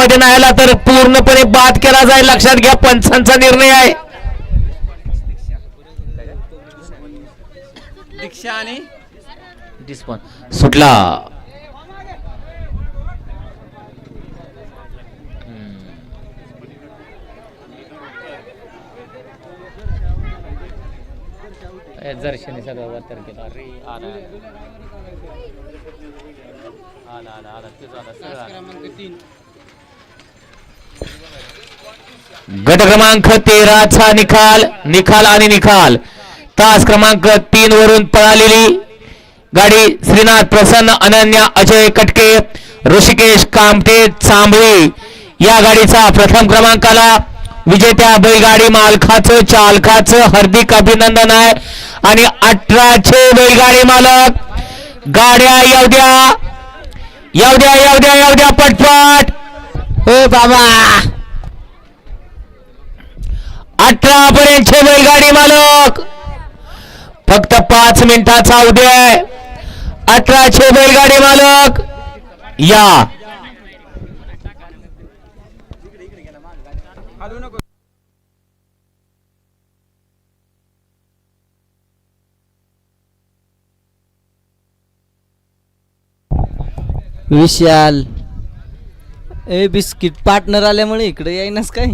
मध्ये नाही आला तर पूर्णपणे बाद केला जाईल. लक्षात घ्या, पंचांचा निर्णय आहे. दीक्षा आणि सुटला. दर्शनी सगळं वातर केला. अरे आला आला आला आला ते गट क्रमांक 13चा निकाल आणि निकाल. तास क्रमांक 3 वरून पळालेली गाडी श्रीनाथ प्रसन्न, अनन्या अजय कटके, ऋषिकेश कामटे चांबळी या गाडीचा प्रथम क्रमांकाला विजेत्या बैलगाडी मालकाचं चालकाचं हार्दिक अभिनंदन आहे. आणि 18चे बैलगाडी मालक गाड्या येऊ द्या पटपट. हो बाबा, 18 पर्यंतचे बैलगाडी मालक फक्त 5 मिनिटाचा उद्या आहे. 18चे बैलगाडी मालक या. विशाल ए बिस्किट पार्टनर आल्यामुळे इकडे येईनच काय.